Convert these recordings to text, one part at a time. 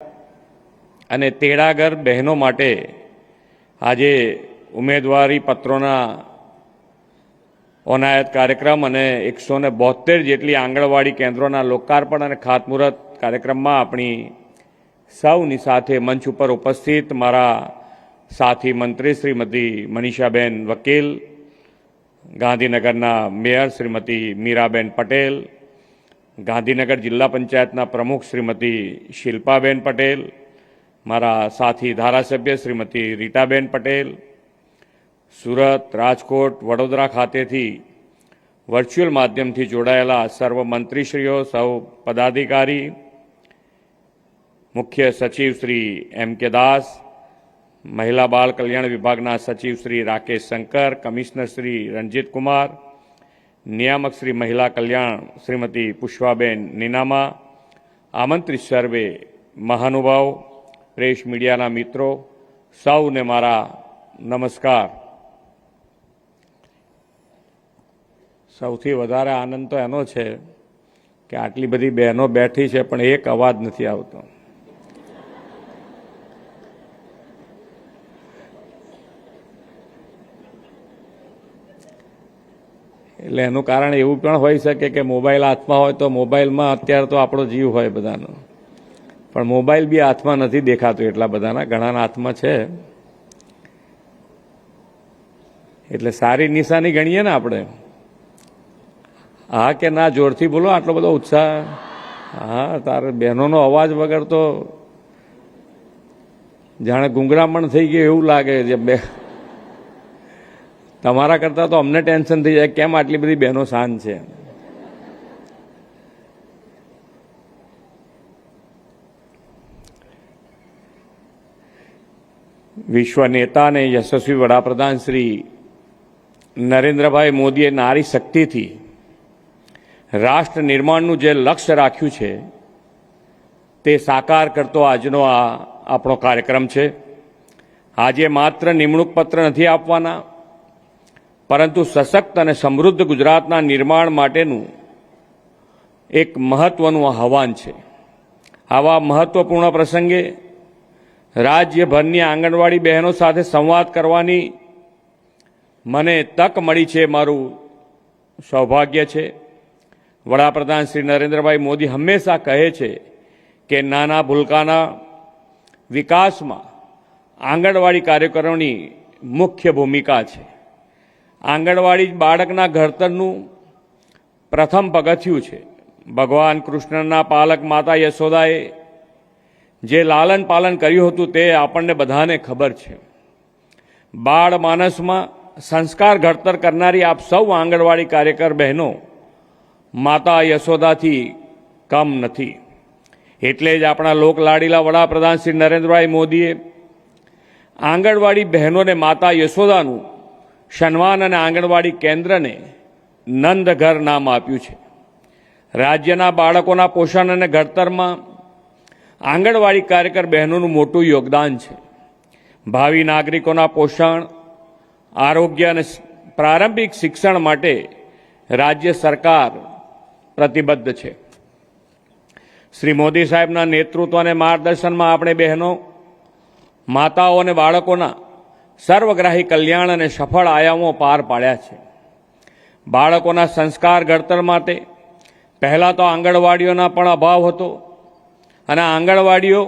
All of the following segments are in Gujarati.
અને તેડાગર બહેનો માટે આજે ઉમેદવારી પત્રોના અનાયત કાર્યક્રમ અને 172 જેટલી આંગણવાડી કેન્દ્રોના લોકાર્પણ અને ખાતમુહૂર્ત કાર્યક્રમમાં આપણી સૌની સાથે મંચ ઉપર ઉપસ્થિત મારા સાથી મંત્રી શ્રીમતી મનીષાબેન વકીલ, ગાંધીનગરના મેયર શ્રીમતી મીરાબેન પટેલ, ગાંધીનગર જિલ્લા પંચાયતના પ્રમુખ શ્રીમતી શિલ્પાબેન પટેલ, મારા સાથી ધારાસભ્ય શ્રીમતી રીટાબેન પટેલ, સુરત, રાજકોટ, વડોદરા ખાતેથી વર્ચ્યુઅલ માધ્યમથી જોડાયેલા સર્વ મંત્રીશ્રીઓ, સૌ પદાધિકારી, મુખ્ય સચિવ શ્રી M.K. દાસ, મહિલા બાળ કલ્યાણ વિભાગના સચિવ શ્રી રાકેશ શંકર, કમિશનર શ્રી રંજીત કુમાર, નિયામક શ્રી મહિલા કલ્યાણ શ્રીમતી પુષ્પાબેન નીનામા, આમંત્રિત સર્વે મહાનુભાવ, પ્રેસ મીડિયાના મિત્રો, સૌને મારા નમસ્કાર। સૌથી વધારે આનંદ તો એનો છે કે આટલી બધી બહેનો બેઠી છે પણ એક અવાજ નથી આવતો। એટલે એનું કારણ એવું પણ હોઈ શકે કે મોબાઈલ હાથમાં હોય તો મોબાઈલમાં અત્યારે તો આપણો જીવ હોય બધાનો, પણ મોબાઈલ બી હાથમાં નથી દેખાતો એટલા બધાના, ઘણાના હાથમાં છે। એટલે સારી નિશાની ગણીએ ને આપણે। હા કે ના? જોરથી બોલો, આટલો બધો ઉત્સાહ। હા, તારે બહેનોનો અવાજ વગર તો જાણે ગુંગળામણ થઈ ગયું એવું લાગે છે। તમારા કરતાં તો અમને ટેન્શન થઈ જાય, કેમ આટલી બધી બહેનો શાંત છે। વિશ્વ નેતા અને યશસ્વી વડાપ્રધાન શ્રી નરેન્દ્રભાઈ મોદીએ નારી શક્તિથી રાષ્ટ્ર નિર્માણનું જે લક્ષ્ય રાખ્યું છે તે સાકાર કરતો આજનો આ આપણો કાર્યક્રમ છે। આજે માત્ર નિમણૂક પત્ર નથી આપવાના, પરંતુ સશક્ત અને સમૃદ્ધ ગુજરાતના નિર્માણ માટેનું એક મહત્વનું આહ્વાન છે। આવા મહત્વપૂર્ણ પ્રસંગે રાજ્યભરની આંગણવાડી બહેનો સાથે સંવાદ કરવાની મને તક મળી છે, મારું સૌભાગ્ય છે। વડાપ્રધાન શ્રી નરેન્દ્રભાઈ મોદી હંમેશા કહે છે કે નાના ભૂલકાના વિકાસમાં આંગણવાડી કાર્યકરોની મુખ્ય ભૂમિકા છે। આંગણવાડી બાળકના ઘડતરનું પ્રથમ પગથિયું છે। ભગવાન કૃષ્ણના પાલક માતા યશોદાએ જે લાલન પાલન કર્યું હતું તે આપણને બધાને ખબર છે। બાળ માનસમાં સંસ્કાર ઘડતર કરનારી આપ સૌ આંગણવાડી કાર્યકર બહેનો માતા યશોદાથી કમ નથી। એટલે જ આપણા લોકલાડીલા વડાપ્રધાન શ્રી નરેન્દ્રભાઈ મોદીએ આંગણવાડી બહેનોને માતા યશોદાનું સન્માન અને આંગણવાડી કેન્દ્રને નંદઘર નામ આપ્યું છે। રાજ્યના બાળકોના પોષણ અને ઘડતરમાં આંગણવાડી કાર્યકર બહેનોનું મોટું યોગદાન છે। ભાવિ નાગરિકોના પોષણ, આરોગ્ય અને પ્રારંભિક શિક્ષણ માટે રાજ્ય સરકાર પ્રતિબદ્ધ છે। શ્રી મોદી સાહેબના નેતૃત્વ અને માર્ગદર્શનમાં આપણે બહેનો, માતાઓ અને બાળકોના સર્વગ્રાહી કલ્યાણ અને સફળ આયામો પાર પાડ્યા છે। બાળકોના સંસ્કાર ઘડતર માટે પહેલાં તો આંગણવાડીઓના પણ અભાવ હતો, અને આંગણવાડીઓ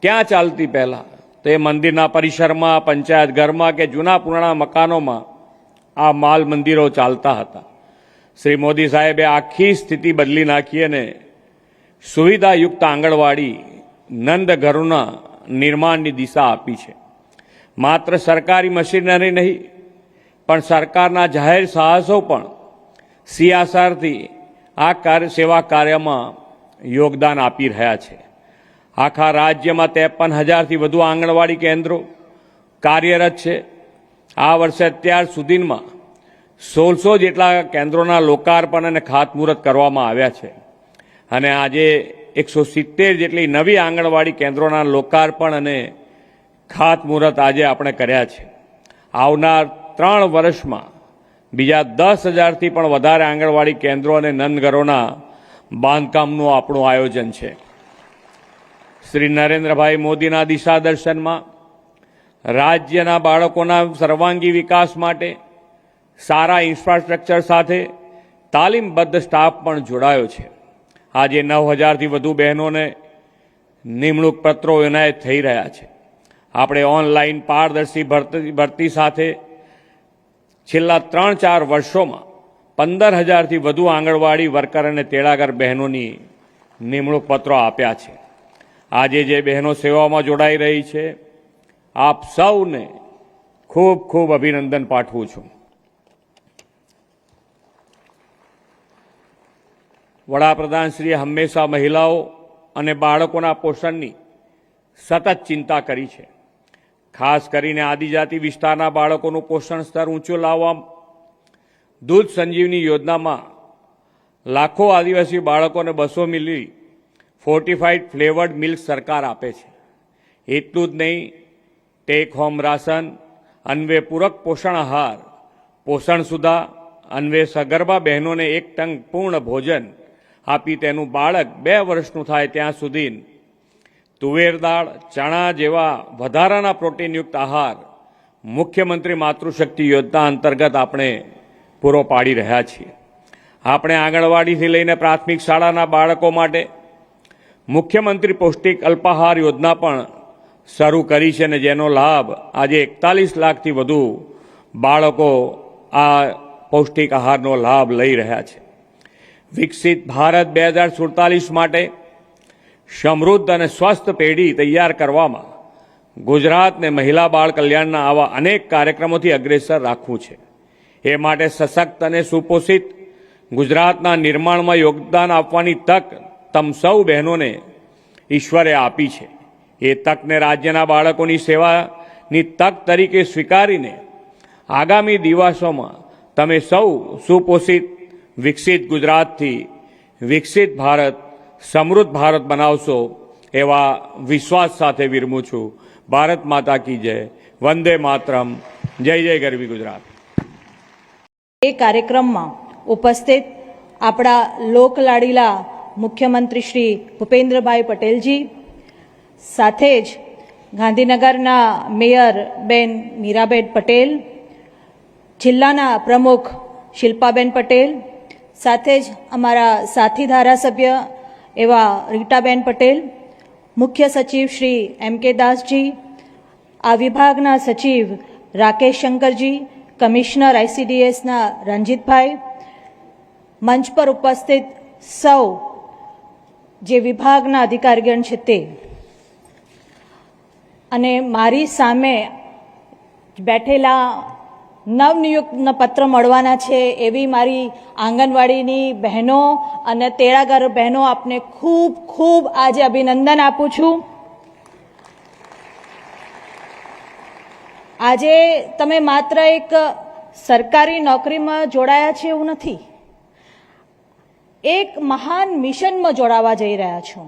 ક્યાં ચાલતી? પહેલાં તો એ મંદિરના પરિસરમાં, પંચાયત ઘરમાં કે જૂના પુરાણા મકાનોમાં આ માલ મંદિરો ચાલતા હતા। શ્રી મોદી સાહેબે આખી સ્થિતિ બદલી નાખી અને સુવિધાયુક્ત આંગણવાડી નંદઘરોના નિર્માણની દિશા આપી છે। માત્ર સરકારી મશીનરી નહીં, પણ સરકારના જાહેર સાહસો પણ CSRથી આ સેવા કાર્યમાં યોગદાન આપી રહ્યા છે। આખા રાજ્યમાં 53,000થી વધુ આંગણવાડી કેન્દ્રો કાર્યરત છે। આ વર્ષે અત્યાર સુધીમાં 1600 જેટલા કેન્દ્રોના લોકાર્પણ અને ખાતમુહૂર્ત કરવામાં આવ્યા છે, અને આજે 170 જેટલી નવી આંગણવાડી કેન્દ્રોના લોકાર્પણ અને ખાતમુહૂર્ત આજે આપણે કર્યા છે। આવનાર 3 વર્ષમાં બીજા 10,000થી પણ વધારે આંગણવાડી કેન્દ્રો અને નંદઘરોના બાંધકામનું આપણું આયોજન છે। શ્રી નરેન્દ્રભાઈ મોદીના દિશા દર્શનમાં રાજ્યના બાળકોના સર્વાંગી વિકાસ માટે સારા ઇન્ફ્રાસ્ટ્રક્ચર સાથે તાલીમબદ્ધ સ્ટાફ પણ જોડાયો છે. આજે 9,000થી વધુ બહેનોને નિમણૂક પત્રો એનાયત થઈ રહ્યા છે. આપણે ઓનલાઈન પારદર્શી ભરતી સાથે છેલ્લા 3-4 વર્ષોમાં 15,000થી વધુ આંગણવાડી વર્કર અને તેડાગર બહેનોની નિમણૂક પત્રો આપ્યા છે. આજે જે બહેનો સેવામાં જોડાઈ રહી છે, આપ સૌને ખૂબ ખૂબ અભિનંદન પાઠવું છું. વડાપ્રધાનશ્રીએ હંમેશા મહિલાઓ અને બાળકોના પોષણની સતત ચિંતા કરી છે. ખાસ કરીને આદિજાતિ વિસ્તારના બાળકોનું પોષણ સ્તર ઊંચું લાવવા દૂધ સંજીવની યોજનામાં લાખો આદિવાસી બાળકોને 200 મિલી ફોર્ટિફાઈડ ફ્લેવર્ડ મિલ્ક સરકાર આપે છે. એટલું જ નહીં, ટેક હોમ રાશન, અન્વે પૂરક પોષણ આહાર, પોષણ સુધા, અન્વે સગર્ભા બહેનોને 1 ટન પૂર્ણ ભોજન આપી તેનું બાળક 2 વર્ષનું થાય ત્યાં સુધી તુવેર દાળ, ચણા જેવા વધારાના પ્રોટીનયુક્ત આહાર મુખ્યમંત્રી માતૃશક્તિ યોજના અંતર્ગત આપણે પૂરો પાડી રહ્યા છીએ. આપણે આંગણવાડીથી લઈને પ્રાથમિક શાળાના બાળકો માટે મુખ્યમંત્રી પૌષ્ટિક અલ્પાહાર યોજના પણ શરૂ કરી છે અને જેનો લાભ આજે 41 લાખથી વધુ બાળકો આ પૌષ્ટિક આહારનો લાભ લઈ રહ્યા છે. વિકસિત ભારત 2047 માટે સમૃદ્ધ અને સ્વસ્થ પેઢી તૈયાર કરવામાં ગુજરાતને મહિલા બાળ કલ્યાણના આવા અનેક કાર્યક્રમોથી અગ્રેસર રાખવું છે. એ માટે સશક્ત અને સુપોષિત ગુજરાતના નિર્માણમાં યોગદાન આપવાની તક તમ સૌ બહેનોને ઈશ્વરે આપી છે. એ તકને રાજ્યના બાળકોની સેવાની તક તરીકે સ્વીકારીને આગામી દિવસોમાં તમે સૌ સુપોષિત વિકસિત ગુજરાતથી વિકસિત ભારત, સમૃદ્ધ ભારત બનાવશો એવા વિશ્વાસ સાથે વિરમું છું. ભારત માતા કી જય. વંદે માતરમ. જય જય ગરવી ગુજરાત. એ કાર્યક્રમમાં ઉપસ્થિત આપણા લોકલાડીલા મુખ્યમંત્રી શ્રી ભૂપેન્દ્રભાઈ પટેલજી, સાથે જ ગાંધીનગરના મેયર બેન મીરાબેન પટેલ, જિલ્લાના પ્રમુખ શિલ્પાબેન પટેલ, સાથે જ અમારા સાથી ધારાસભ્ય એવા રીટાબેન પટેલ, મુખ્ય સચિવ શ્રી M.K. દાસજી, આ વિભાગના સચિવ રાકેશ શંકરજી, કમિશનર ICDSના રંજીતભાઈ, મંચ પર ઉપસ્થિત સૌ જે વિભાગના અધિકારીગણ છે તે, અને મારી સામે બેઠેલા નવનિયુક્ત પત્ર મળવાના છે એવી મારી આંગણવાડીની બહેનો અને તેડાગર બહેનો, આપને ખૂબ ખૂબ આજે અભિનંદન આપું છું. આજે તમે માત્ર એક સરકારી નોકરીમાં જોડાયા છે એવું નથી, એક મહાન મિશનમાં જોડાવા જઈ રહ્યા છો.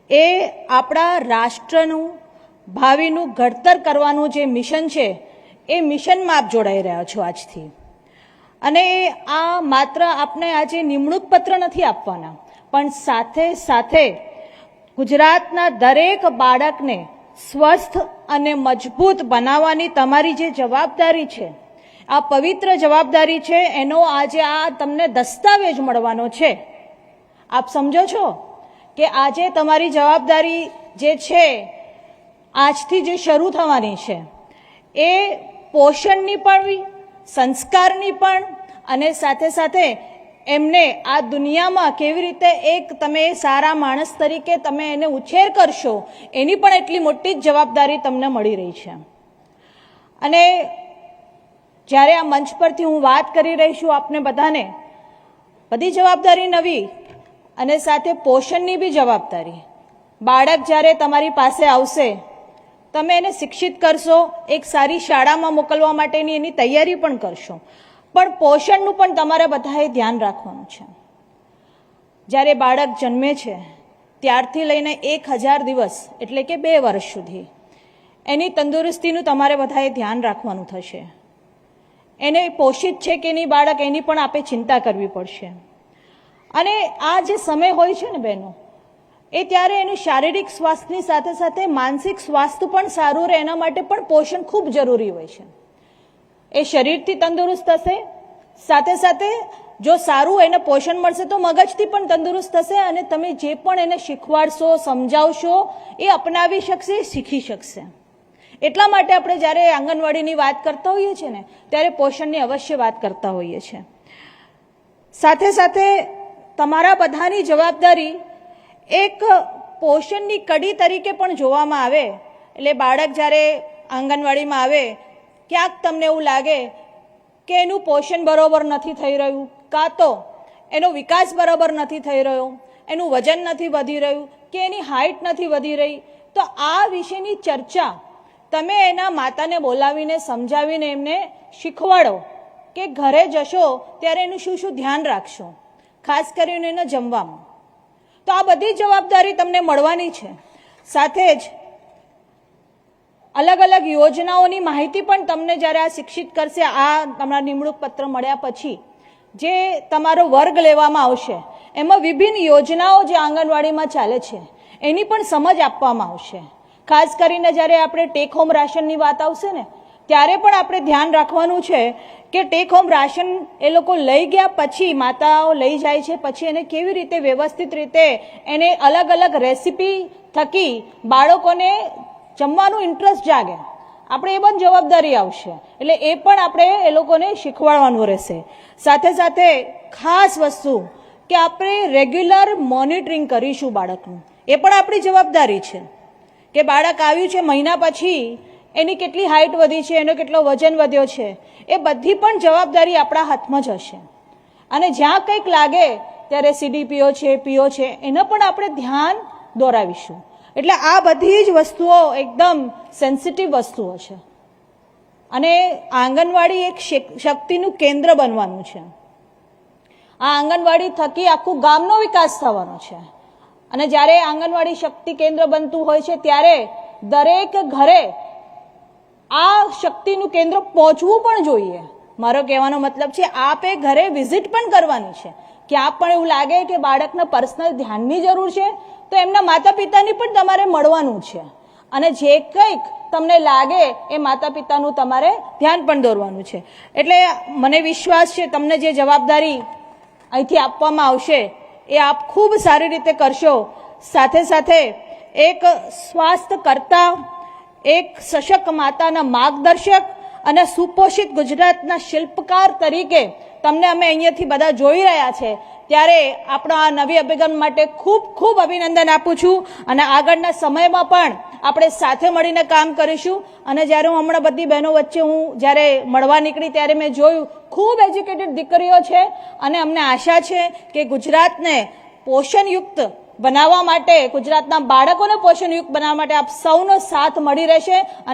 એ આપણા રાષ્ટ્રનું ભાવિનું ઘડતર કરવાનું જે મિશન છે એ મિશનમાં આપ જોડાઈ રહ્યા છો આજથી. અને આ માત્ર આપને આજે નિમણૂક પત્ર નથી આપવાના, પણ સાથે સાથે ગુજરાતના દરેક બાળકને સ્વસ્થ અને મજબૂત બનાવવાની તમારી જે જવાબદારી છે, આ પવિત્ર જવાબદારી છે, એનો આજે આ તમને દસ્તાવેજ મળવાનો છે. આપ સમજો છો કે આજે તમારી જવાબદારી જે છે આજથી જે શરૂ થવાની છે એ પોષણની પણ, સંસ્કારની પણ, અને સાથે સાથે એમને આ દુનિયામાં કેવી રીતે એક તમે સારા માણસ તરીકે તમે એને ઉછેર કરશો એની પણ એટલી મોટી જ જવાબદારી તમને મળી રહી છે. અને જ્યારે આ મંચ પરથી હું વાત કરી રહી છું આપને બધાને, બધી જવાબદારી નવી અને સાથે પોષણની બી જવાબદારી. બાળક જ્યારે તમારી પાસે આવશે, તમે એને શિક્ષિત કરશો, એક સારી શાળામાં મોકલવા માટેની એની તૈયારી પણ કરશો, પણ પોષણનું પણ તમારે બધાએ ધ્યાન રાખવાનું છે. જ્યારે બાળક જન્મે છે ત્યારથી લઈને 1000 દિવસ એટલે કે 2 વર્ષ સુધી એની તંદુરસ્તીનું તમારે બધાએ ધ્યાન રાખવાનું થશે. એને પોષિત છે કે નહીં બાળક, એની પણ આપણે ચિંતા કરવી પડશે. અને આ જે સમય હોય છે ને બહેનો, એ ત્યારે એનું શારીરિક સ્વાસ્થ્યની સાથે સાથે માનસિક સ્વાસ્થ્ય પણ સારું રહે એના માટે પણ પોષણ ખૂબ જરૂરી હોય છે. એ શરીરથી તંદુરસ્ત થશે, સાથે સાથે જો સારું એને પોષણ મળશે તો મગજથી પણ તંદુરસ્ત થશે અને તમે જે પણ એને શીખવાડશો, સમજાવશો એ અપનાવી શકશે, શીખી શકશે. એટલા માટે આપણે જ્યારે આંગણવાડીની વાત કરતા હોઈએ છીએ ને ત્યારે પોષણની અવશ્ય વાત કરતા હોઈએ છીએ. સાથે સાથે તમારા બધાની જવાબદારી એક પોષણની કડી તરીકે પણ જોવામાં આવે. એટલે બાળક જ્યારે આંગણવાડીમાં આવે ક્યાંક તમને એવું લાગે કે એનું પોષણ બરોબર નથી થઈ રહ્યું, કાં તો એનો વિકાસ બરાબર નથી થઈ રહ્યો, એનું વજન નથી વધી રહ્યું કે એની હાઇટ નથી વધી રહી, તો આ વિશેની ચર્ચા તમે એના માતાને બોલાવીને સમજાવીને એમને શીખવાડો કે ઘરે જશો ત્યારે એનું શું શું ધ્યાન રાખશો, ખાસ કરીને એને જમવામાં. તો આ બધી જવાબદારી તમને મળવાની છે. સાથે જ અલગ અલગ યોજનાઓની માહિતી પણ તમને જ્યારે આ શિક્ષિત કરશે, આ તમારા નિમણૂક પત્ર મળ્યા પછી જે તમારો વર્ગ લેવામાં આવશે એમાં વિભિન્ન યોજનાઓ જે આંગણવાડીમાં ચાલે છે એની પણ સમજ આપવામાં આવશે. ખાસ કરીને જ્યારે આપણે ટેક હોમ રાશનની વાત આવશે ને ત્યારે પણ આપણે ધ્યાન રાખવાનું છે કે ટેક હોમ રાશન એ લોકો લઈ ગયા પછી, માતાઓ લઈ જાય છે પછી એને કેવી રીતે વ્યવસ્થિત રીતે એને અલગ અલગ રેસીપી થકી બાળકોને જમવાનું ઇન્ટરેસ્ટ જાગે, આપણે એ પણ જવાબદારી આવશે. એટલે એ પણ આપણે એ લોકોને શીખવાડવાનું રહેશે. સાથે સાથે ખાસ વસ્તુ કે આપણે રેગ્યુલર મોનિટરિંગ કરીશું બાળકનું, એ પણ આપણી જવાબદારી છે કે બાળક આવ્યું છે મહિના પછી એની કેટલી હાઇટ વધી છે, એનો કેટલો વજન વધ્યો છે, એ બધી પણ જવાબદારી આપણા હાથમાં જ હશે. અને જ્યાં કંઈક લાગે ત્યારે સીડીપીઓ છે, પીઓ છે, એને પણ આપણે ધ્યાન દોરાવીશું. એટલે આ બધી જ વસ્તુઓ એકદમ સેન્સિટિવ વસ્તુઓ છે અને આંગણવાડી એક શક્તિનું કેન્દ્ર બનવાનું છે. આ આંગણવાડી થકી આખું ગામનો વિકાસ થવાનો છે. અને જ્યારે આંગણવાડી શક્તિ કેન્દ્ર બનતું હોય છે ત્યારે દરેક ઘરે આ શક્તિનું કેન્દ્ર પહોંચવું પણ જોઈએ. મારો કહેવાનો મતલબ છે આપે ઘરે વિઝિટ પણ કરવાની છે. ક્યાં પણ એવું લાગે કે બાળકના પર્સનલ ધ્યાનની જરૂર છે તો એમના માતા પિતાની પણ તમારે મળવાનું છે અને જે કંઈક તમને લાગે એ માતા પિતાનું તમારે ધ્યાન પણ દોરવાનું છે. એટલે મને વિશ્વાસ છે તમને જે જવાબદારી અહીંથી આપવામાં આવશે એ આપ ખૂબ સારી રીતે કરશો. સાથે સાથે એક સ્વાસ્થ્ય કરતા, એક સશક્ત માતાના માર્ગદર્શક અને સુપોષિત ગુજરાતના શિલ્પકાર તરીકે તમને અમે અહીંયાથી બધા જોઈ રહ્યા છે ત્યારે આપણા આ નવી અભિગમ માટે ખૂબ ખૂબ અભિનંદન આપું છું. અને આગળના સમયમાં પણ આપણે સાથે મળીને કામ કરીશું. અને જ્યારે હું હમણાં બધી બહેનો વચ્ચે હું જ્યારે મળવા નીકળી ત્યારે મેં જોયું ખૂબ એજ્યુકેટેડ દીકરીઓ છે અને અમને આશા છે કે ગુજરાતને પોષણયુક્ત બનાવવા માટે, ગુજરાતના બાળકોને પોષણયુક્ત બનાવવા માટે આપ સૌનો સાથ મળી રહેશે.